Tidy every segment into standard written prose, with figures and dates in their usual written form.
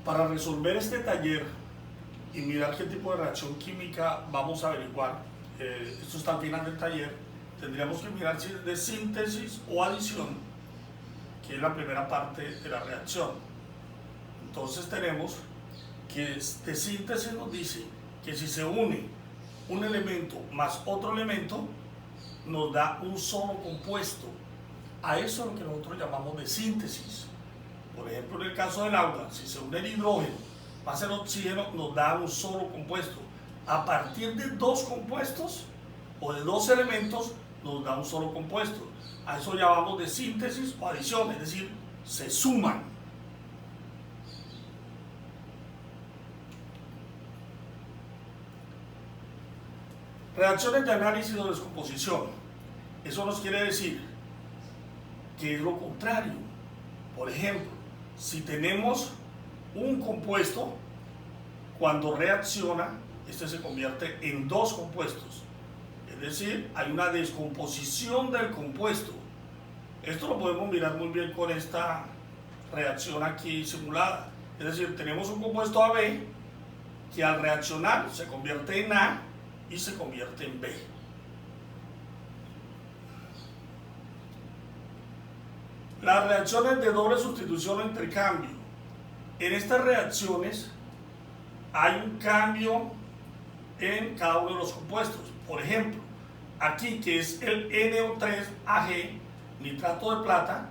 Para resolver este taller y mirar qué tipo de reacción química vamos a averiguar, esto está al final del taller, tendríamos que mirar si es de síntesis o adición, que es la primera parte de la reacción. Entonces tenemos que de síntesis nos dice que si se une un elemento más otro elemento, nos da un solo compuesto. A eso es lo que nosotros llamamos de síntesis. Por ejemplo, en el caso del agua, si se une el hidrógeno más el oxígeno, nos da un solo compuesto. A partir de dos compuestos o de dos elementos, nos da un solo compuesto. A eso llamamos de síntesis o adición, es decir, se suman. Reacciones de análisis o descomposición. Eso nos quiere decir que es lo contrario. Por ejemplo, si tenemos un compuesto, cuando reacciona, este se convierte en dos compuestos. Es decir, hay una descomposición del compuesto. Esto lo podemos mirar muy bien con esta reacción aquí simulada. Es decir, tenemos un compuesto AB que al reaccionar se convierte en A y se convierte en B. Las reacciones de doble sustitución o intercambio. En estas reacciones hay un cambio en cada uno de los compuestos. Por ejemplo, aquí que es el NO3AG, nitrato de plata,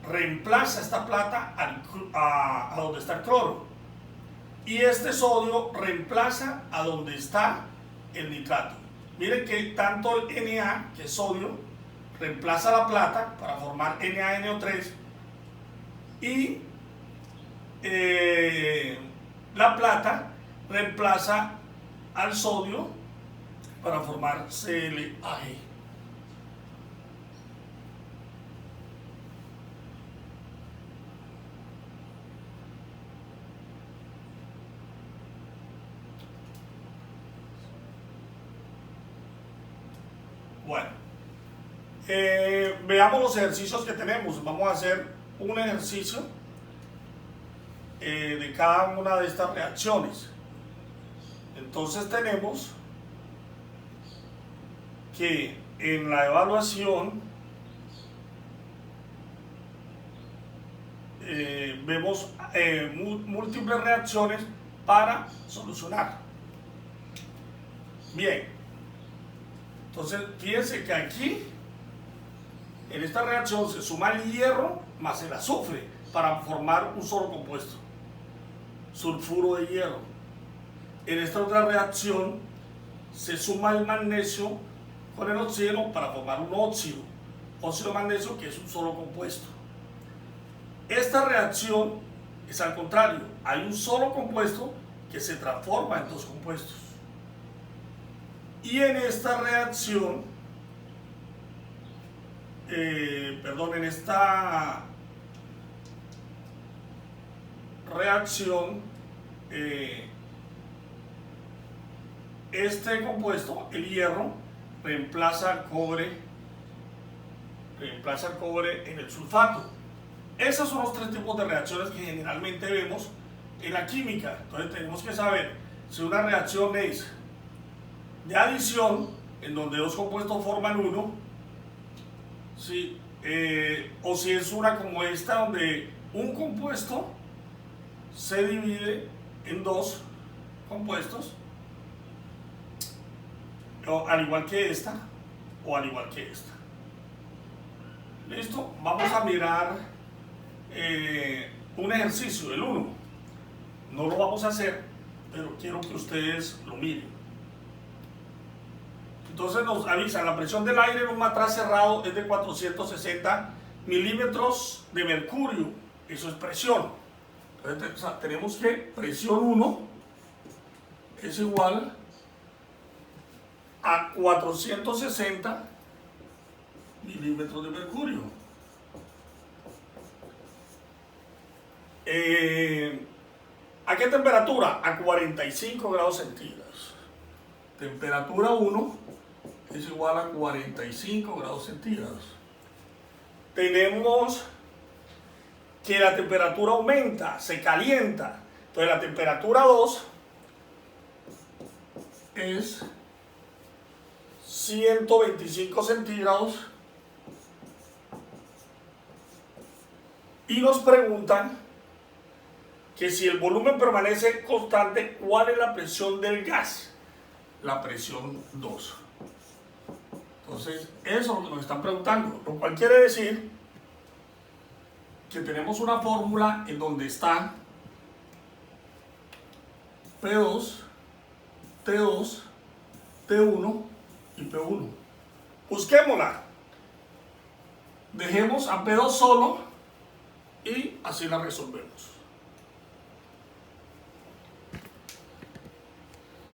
reemplaza esta plata a donde está el cloro. Y este sodio reemplaza a donde está el nitrato. Miren que tanto el Na, que es sodio, reemplaza la plata para formar NaNO3 y la plata reemplaza al sodio para formar ClAg. Bueno, veamos los ejercicios que tenemos. Vamos a hacer un ejercicio de cada una de estas reacciones. Entonces tenemos que en la evaluación vemos múltiples reacciones para solucionar. Bien, entonces fíjense que aquí en esta reacción se suma el hierro más el azufre para formar un solo compuesto, sulfuro de hierro. En esta otra reacción se suma el magnesio con el oxígeno para formar un óxido de magnesio, que es un solo compuesto. Esta reacción es al contrario, hay un solo compuesto que se transforma en dos compuestos. Y en esta reacción, en esta reacción, este compuesto, el hierro, reemplaza el cobre en el sulfato. Esos son los tres tipos de reacciones que generalmente vemos en la química. Entonces tenemos que saber si una reacción es de adición, en donde dos compuestos forman uno, ¿sí? O si es una como esta, donde un compuesto se divide en dos compuestos, o al igual que esta, o al igual que esta. ¿Listo? Vamos a mirar un ejercicio, el 1. No lo vamos a hacer, pero quiero que ustedes lo miren. Entonces nos avisan, la presión del aire en un matraz cerrado es de 460 milímetros de mercurio. Eso es presión. Entonces, o sea, tenemos que presión 1 es igual a 460 milímetros de mercurio. ¿A qué temperatura? A 45 grados centígrados. Temperatura 1 es igual a 45 grados centígrados. Tenemos que la temperatura aumenta, se calienta. Entonces la temperatura 2 es 125 centígrados y nos preguntan que si el volumen permanece constante, ¿cuál es la presión del gas? La presión 2. Entonces, eso es lo que nos están preguntando, lo cual quiere decir que tenemos una fórmula en donde está P2, T2, T1 y P1. Busquémosla. Dejemos a P2 solo y así la resolvemos.